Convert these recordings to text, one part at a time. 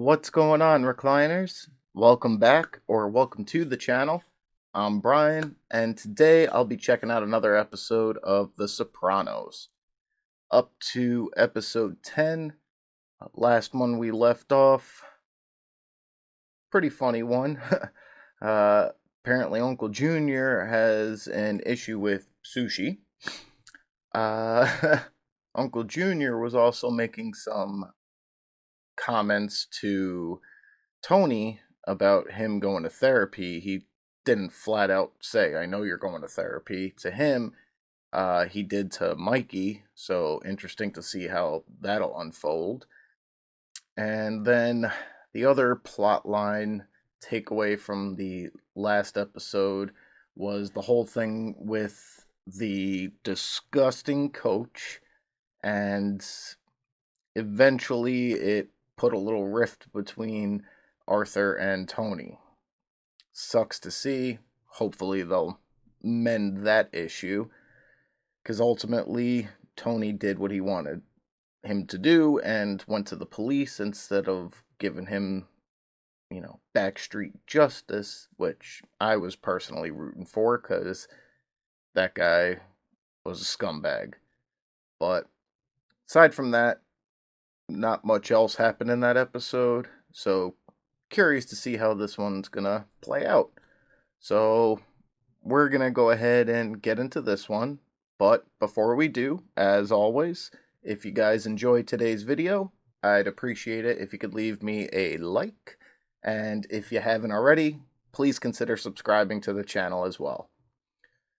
What's going on, recliners? Welcome back, or welcome to the channel. I'm Brian, and today I'll be checking out another episode of The Sopranos. Up to episode 10. Last one we left off. Pretty funny one. Apparently Uncle Junior has an issue with sushi. Uncle Junior was also making some comments to Tony about him going to therapy. He didn't flat out say, I know you're going to therapy, to him. He did to Mikey, so interesting to see how that'll unfold. And then the other plot line takeaway from the last episode was the whole thing with the disgusting coach, and eventually it put a little rift between Arthur and Tony. Sucks to see. Hopefully they'll mend that issue, because ultimately Tony did what he wanted him to do and went to the police instead of giving him, backstreet justice, which I was personally rooting for because that guy was a scumbag. But aside from that, not much else happened in that episode, so curious to see how this one's gonna play out. So we're gonna go ahead and get into this one, but before we do, as always, if you guys enjoyed today's video, I'd appreciate it if you could leave me a like, and if you haven't already, please consider subscribing to the channel as well.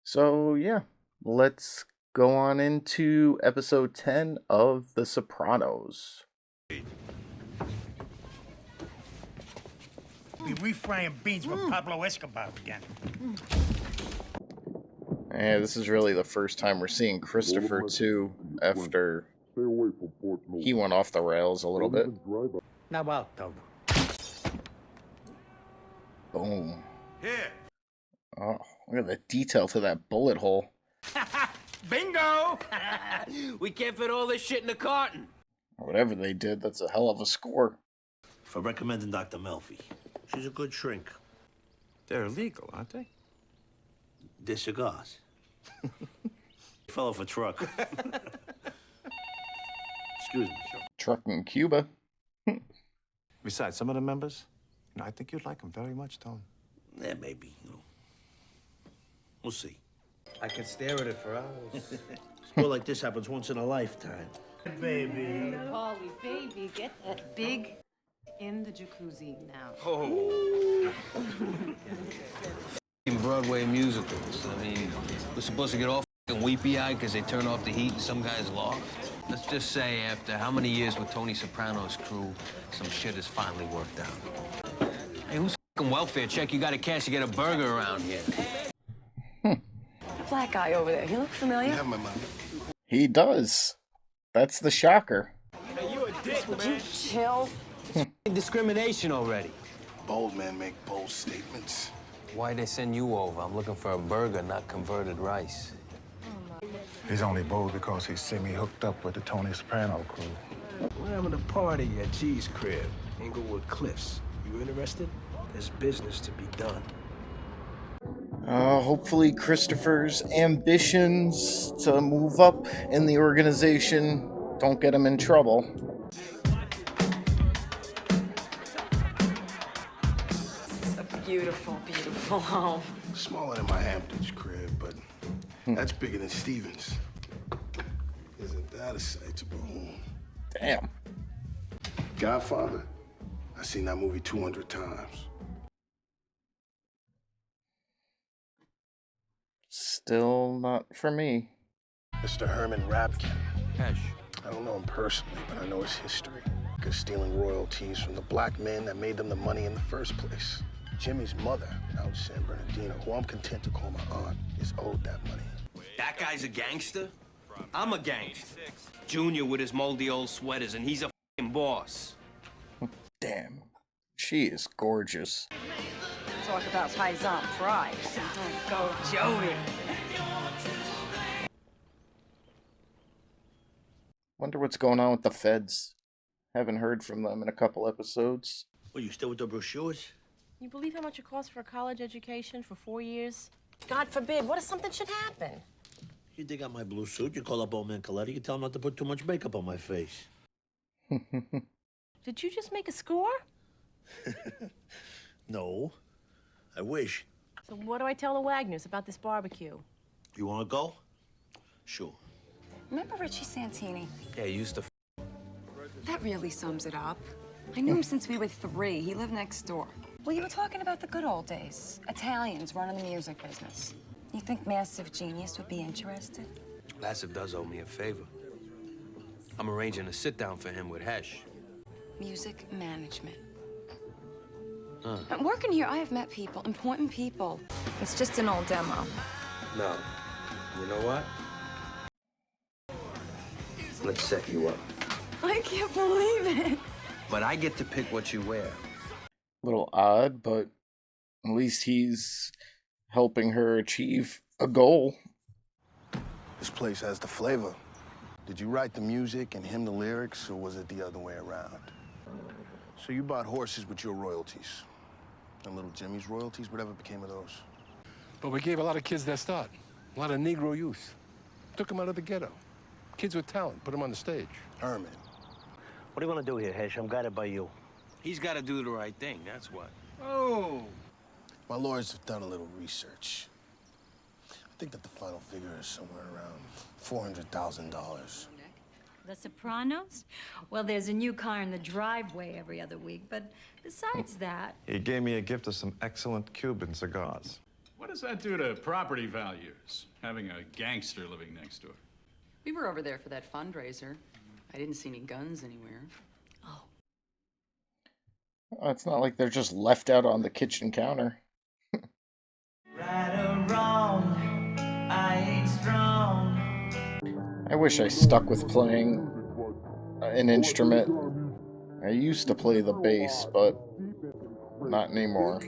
So yeah, let's go on into episode 10 of The Sopranos. Be refrying beans with Pablo Escobar again. Yeah, this is really the first time we're seeing Christopher too, after he went off the rails a little bit. Now out, Togo. Boom. Here. Oh, look at the detail to that bullet hole. Bingo! We can't fit all this shit in a carton. Whatever they did, that's a hell of a score. For recommending Dr. Melfi. She's a good shrink. They're illegal, aren't they? They're cigars. Fell off a truck. Excuse me. Truck in Cuba. Besides, some of the members, I think you'd like them very much, Tone. Yeah, maybe, We'll see. I could stare at it for hours. Score like this happens once in a lifetime. Baby. Polly, baby, get that big in the jacuzzi now. Oh. In Broadway musicals. I mean, we're supposed to get all weepy-eyed because they turn off the heat in some guy's loft. Let's just say after how many years with Tony Soprano's crew, some shit has finally worked out. Hey, who's welfare check you gotta cash to get a burger around here? Black guy over there, he look familiar? You have my money. He does. That's the shocker. Hey, you a dick, man. Chill. Discrimination already. Bold men make bold statements. Why'd they send you over? I'm looking for a burger, not converted rice. He's only bold because he's semi-hooked up with the Tony Soprano crew. We're having a party at G's crib, Inglewood Cliffs. You interested? There's business to be done. Hopefully Christopher's ambitions to move up in the organization don't get him in trouble. It's a beautiful, beautiful home. Smaller than my Hamptons crib, but that's bigger than Stevens. Isn't that a sight to behold? Damn. Godfather? I've seen that movie 200 times. Still not for me. Mr. Herman Rapkin. Hesh. I don't know him personally, but I know his history. Because stealing royalties from the black men that made them the money in the first place. Jimmy's mother, out in San Bernardino, who I'm content to call my aunt, is owed that money. That guy's a gangster? I'm a gangster. Junior with his moldy old sweaters, and he's a f***ing boss. Damn. She is gorgeous. Talk about paisan pride. Go, Joey. Wonder what's going on with the feds. Haven't heard from them in a couple episodes. Well, you still with the brochures? You believe how much it costs for a college education for 4 years? God forbid, what if something should happen? You dig out my blue suit, you call up old man Coletti, you tell him not to put too much makeup on my face. Did you just make a score? No. I wish. So what do I tell the Wagners about this barbecue? You want to go? Sure. Remember Richie Santini? Yeah, you used to That really sums it up. I knew him since we were 3. He lived next door. Well, you were talking about the good old days. Italians running the music business. You think Massive Genius would be interested? Massive does owe me a favor. I'm arranging a sit-down for him with Hesh. Music management. I'm working here, I have met people, important people. It's just an old demo. No. You know what? Let's set you up. I can't believe it. But I get to pick what you wear. Little odd, but at least he's helping her achieve a goal. This place has the flavor. Did you write the music and him the lyrics, or was it the other way around? So you bought horses with your royalties. And little Jimmy's royalties, whatever became of those? But we gave a lot of kids their start. A lot of Negro youth. Took them out of the ghetto. Kids with talent, put them on the stage. Herman. What do you want to do here, Hesh? I'm guided by you. He's got to do the right thing, that's what. Oh. My lawyers have done a little research. I think that the final figure is somewhere around $400,000. The Sopranos? Well, there's a new car in the driveway every other week, but besides that... He gave me a gift of some excellent Cuban cigars. What does that do to property values, having a gangster living next door? We were over there for that fundraiser. I didn't see any guns anywhere. Oh. It's not like they're just left out on the kitchen counter. Right or wrong, I ain't strong. I wish I stuck with playing an instrument. I used to play the bass, but not anymore.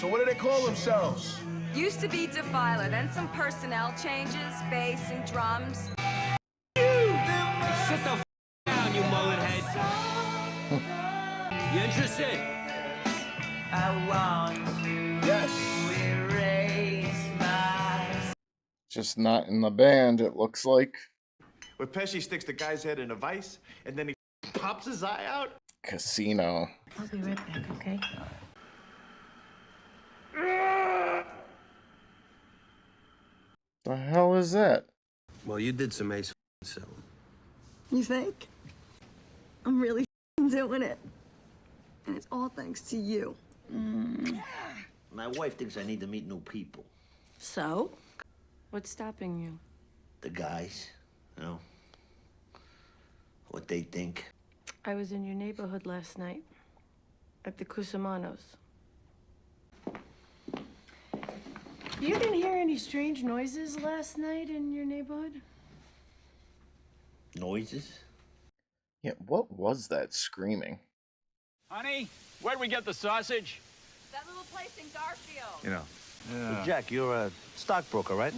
So what do they call themselves? Used to be Defiler, then some personnel changes, bass and drums. Sit the down, you mullet head. You interested? I want to erase my... Just not in the band, it looks like. Where Pesci sticks the guy's head in a vice, and then he pops his eye out. Casino. I'll be right back, okay? The hell is that? Well, you did some ace selling. You think? I'm really doing it. And it's all thanks to you. My wife thinks I need to meet new people. So? What's stopping you? The guys, you know, what they think. I was in your neighborhood last night. At the Cusamanos. You didn't hear any strange noises last night in your neighborhood? Noises? Yeah, what was that screaming? Honey, where'd we get the sausage? That little place in Garfield. You know. Hey, Jack, you're a stockbroker, right?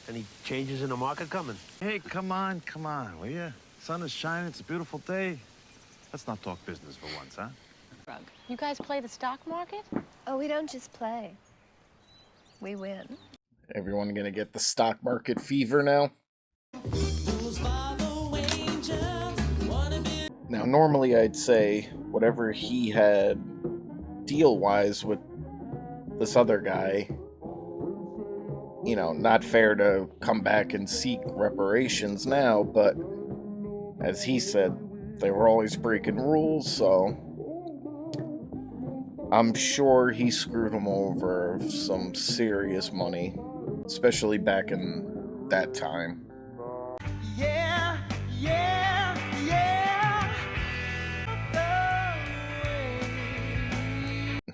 Any changes in the market coming? Hey, come on, will you? Sun is shining, it's a beautiful day. Let's not talk business for once, huh? You guys play the stock market? Oh, we don't just play. We win. Everyone gonna get the stock market fever now? Now, normally I'd say whatever he had deal-wise with this other guy, you know, not fair to come back and seek reparations now, but as he said, they were always breaking rules, so I'm sure he screwed him over some serious money, especially back in that time. Yeah, yeah, yeah.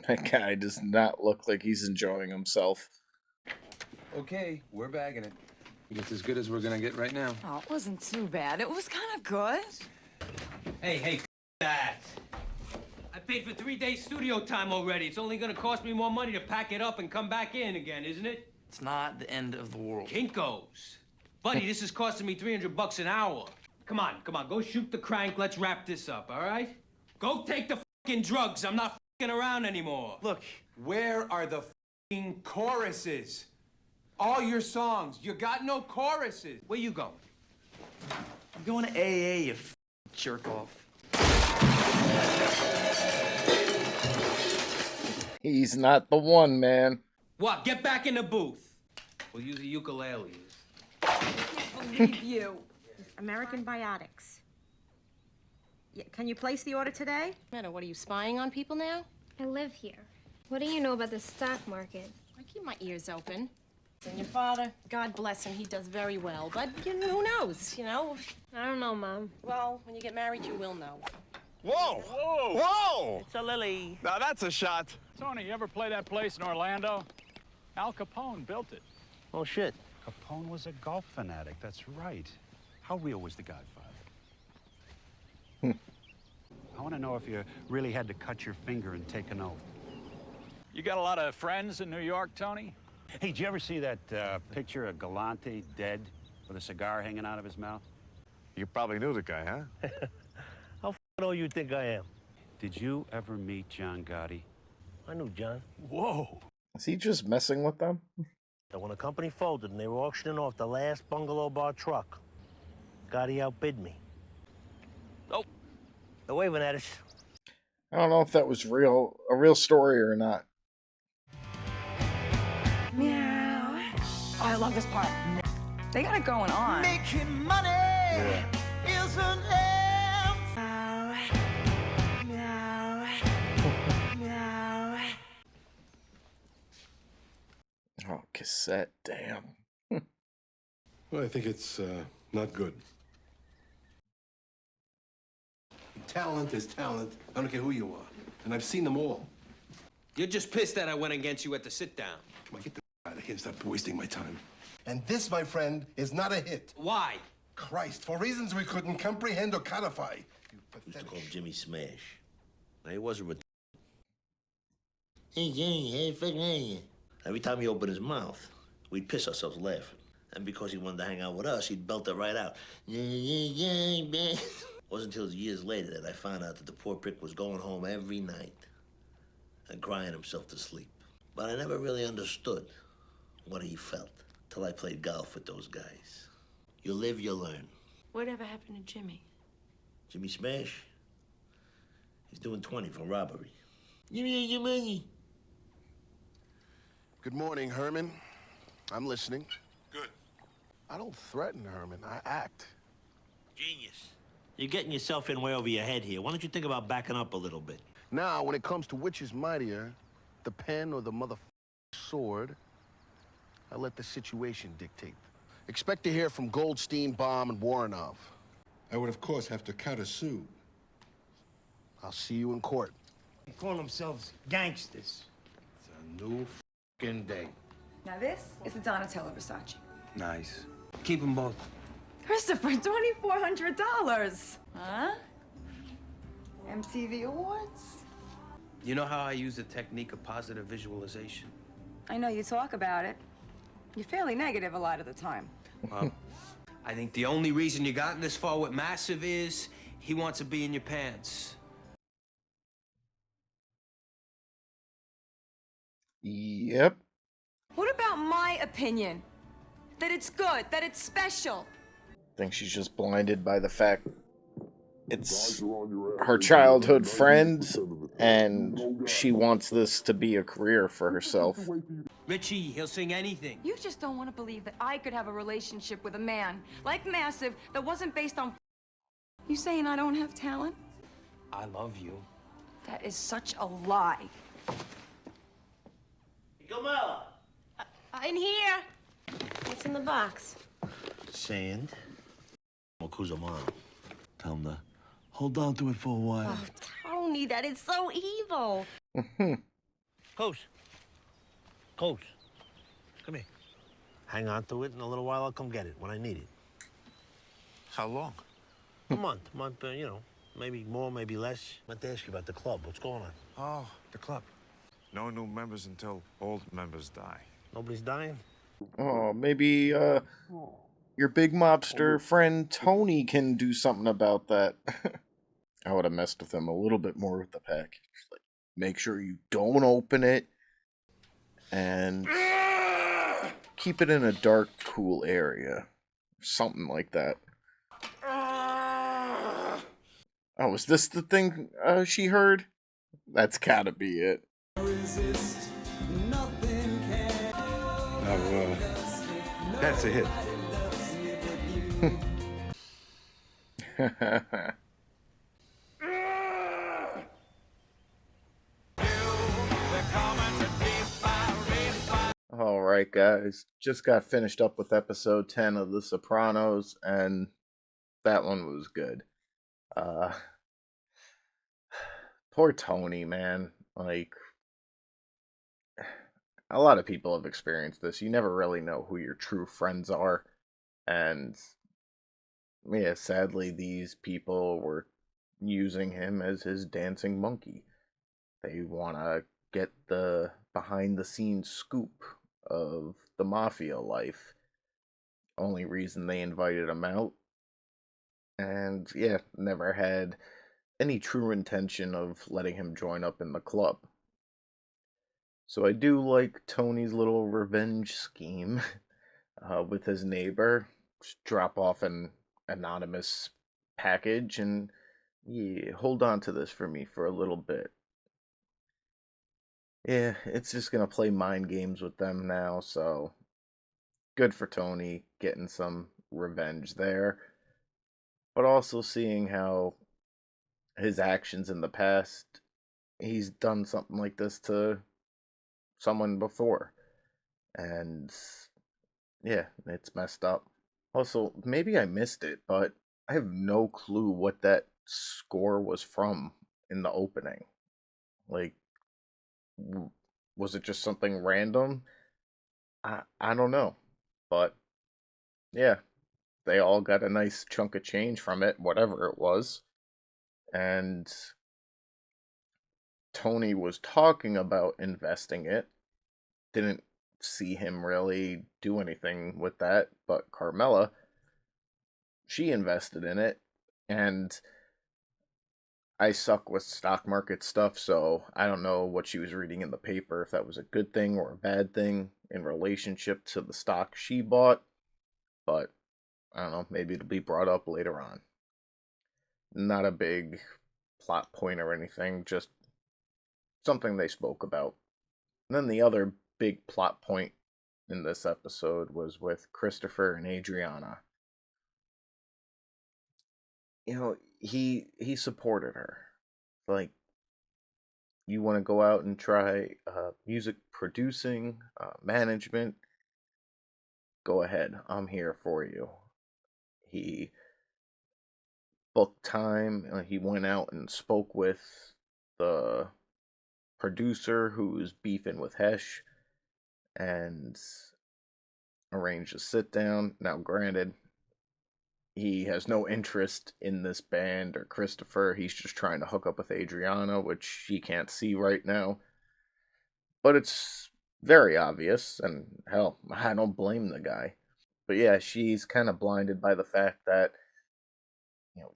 That guy does not look like he's enjoying himself. Okay, we're bagging it. It's as good as we're gonna get right now. Oh, it wasn't too bad. It was kind of good. Hey, that. I paid for 3 days studio time already. It's only gonna cost me more money to pack it up and come back in again, isn't it? It's not the end of the world. Kinkos. Buddy, this is costing me $300 an hour. Come on, go shoot the crank. Let's wrap this up, all right? Go take the fucking drugs. I'm not fucking around anymore. Look, where are the fucking choruses? All your songs, you got no choruses. Where you going? I'm going to AA, you jerk off. He's not the one, man. What? Get back in the booth. We'll use a ukulele. Believe you. American Biotics. Yeah, can you place the order today? Meta, what are you spying on people now? I live here. What do you know about the stock market? I keep my ears open. And your father, God bless him, he does very well. But you know, who knows, you know? I don't know, Mom. Well, when you get married, you will know. Whoa! Whoa! Whoa! It's a lily. Now that's a shot. Tony, you ever play that place in Orlando? Al Capone built it. Oh, shit. Capone was a golf fanatic, that's right. How real was the Godfather? I want to know if you really had to cut your finger and take an oath. You got a lot of friends in New York, Tony? Hey, did you ever see that picture of Galante dead with a cigar hanging out of his mouth? You probably knew the guy, huh? How f***ing old you think I am? Did you ever meet John Gotti? I knew John. Whoa! Is he just messing with them? And when the company folded and they were auctioning off the last bungalow bar truck, Gotti outbid me. Oh, they're waving at us. I don't know if that was a real story or not. Meow. Oh, I love this part. They got it going on. Making money is an anthem. Meow. Meow. Oh, cassette, damn. Well, I think it's not good. Talent is talent. I don't care who you are. And I've seen them all. You're just pissed that I went against you at the sit-down. Come on, get the out of here and stop wasting my time. And this, my friend, is not a hit. Why? Christ, for reasons we couldn't comprehend or codify. You Used to call him Jimmy Smash. Now, he wasn't with. Every time he opened his mouth, we'd piss ourselves laughing. And because he wanted to hang out with us, he'd belt it right out. It wasn't until years later that I found out that the poor prick was going home every night and crying himself to sleep. But I never really understood what he felt till I played golf with those guys. You live, you learn. Whatever happened to Jimmy? Jimmy Smash? He's doing 20 for robbery. Give me your money. Good morning, Herman. I'm listening. Good. I don't threaten, Herman. I act. Genius. You're getting yourself in way over your head here. Why don't you think about backing up a little bit? Now, when it comes to which is mightier, the pen or the sword, I let the situation dictate. Expect to hear from Goldstein, Baum, and Warrenov. I would, of course, have to countersue. I'll see you in court. They call themselves gangsters. It's a new f***ing day. Now this is the Donatella Versace. Nice. Keep them both. Christopher, $2,400. Huh? MTV Awards? You know how I use the technique of positive visualization? I know you talk about it. You're fairly negative a lot of the time. Well, I think the only reason you gotten this far with Massive is he wants to be in your pants. Yep. What about my opinion? That it's good, that it's special. I think she's just blinded by the fact it's her childhood friend, and she wants this to be a career for herself. Richie, he'll sing anything. You just don't want to believe that I could have a relationship with a man like Massive that wasn't based on. You saying I don't have talent? I love you. That is such a lie. Camilla! In here. What's in the box? Sand. Makuza mom. Tell him to hold on to it for a while. Oh, Tony, that is so evil. Coach. Coach. Come here. Hang on to it. In a little while, I'll come get it when I need it. How long? A month, you know, maybe more, maybe less. I meant to ask you about the club. What's going on? Oh, the club. No new members until old members die. Nobody's dying? Oh, maybe Your big mobster friend Tony can do something about that. I would have messed with him a little bit more with the package. Like, make sure you don't open it and keep it in a dark, cool area. Something like that. Oh, is this the thing she heard? That's gotta be it. That's a hit. Alright, guys. Just got finished up with episode 10 of The Sopranos, and that one was good. Poor Tony, man. Like, a lot of people have experienced this. You never really know who your true friends are. And, yeah, sadly, these people were using him as his dancing monkey. They want to get the behind the scenes scoop of the mafia life. Only reason they invited him out. And, yeah, never had any true intention of letting him join up in the club. So I do like Tony's little revenge scheme with his neighbor. Just drop off an anonymous package and, yeah, hold on to this for me for a little bit. Yeah, it's just gonna play mind games with them now, so good for Tony getting some revenge there. But also seeing how his actions in the past, he's done something like this to someone before. And yeah, it's messed up. Also, maybe I missed it, but I have no clue what that score was from in the opening. Like, was it just something random? I don't know. But yeah, they all got a nice chunk of change from it, whatever it was. And Tony was talking about investing it. Didn't see him really do anything with that, but Carmela, she invested in it. And I suck with stock market stuff, so I don't know what she was reading in the paper, if that was a good thing or a bad thing in relationship to the stock she bought. But I don't know, maybe it'll be brought up later on. Not a big plot point or anything, just something they spoke about. And then the other big plot point in this episode was with Christopher and Adriana. You know, he supported her. Like, you want to go out and try music producing, management, go ahead. I'm here for you. He booked time. He went out and spoke with the producer who's beefing with Hesh and arranged a sit down. Now, granted, he has no interest in this band or Christopher. He's just trying to hook up with Adriana, which he can't see right now. But it's very obvious, and hell, I don't blame the guy. But yeah, she's kind of blinded by the fact that,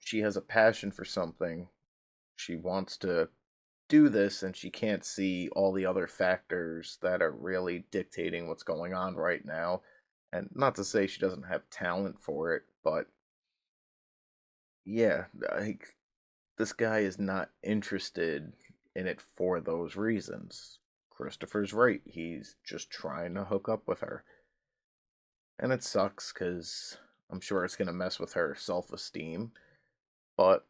she has a passion for something. She wants to do this, and she can't see all the other factors that are really dictating what's going on right now. And not to say she doesn't have talent for it, but yeah, like, this guy is not interested in it for those reasons. Christopher's right. He's just trying to hook up with her. And it sucks because I'm sure it's going to mess with her self esteem. But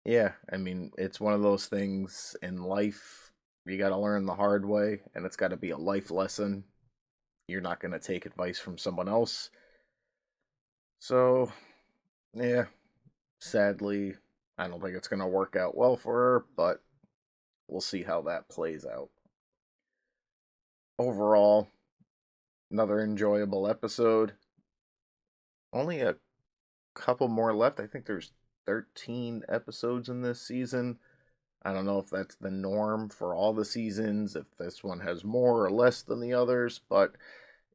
yeah, I mean, it's one of those things in life you got to learn the hard way, and it's got to be a life lesson. You're not going to take advice from someone else. So, yeah, sadly, I don't think it's going to work out well for her, but we'll see how that plays out. Overall, another enjoyable episode. Only a couple more left. I think there's 13 episodes in this season. I don't know if that's the norm for all the seasons, if this one has more or less than the others, but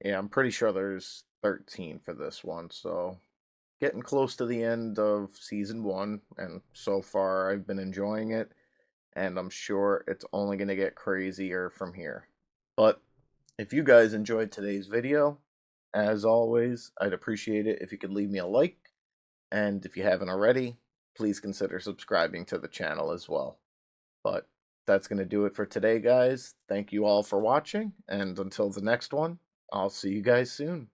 yeah, I'm pretty sure there's 13 for this one, so getting close to the end of season 1, and so far I've been enjoying it, and I'm sure it's only going to get crazier from here. But if you guys enjoyed today's video, as always, I'd appreciate it if you could leave me a like, and if you haven't already, please consider subscribing to the channel as well. But that's going to do it for today, guys. Thank you all for watching, and until the next one, I'll see you guys soon.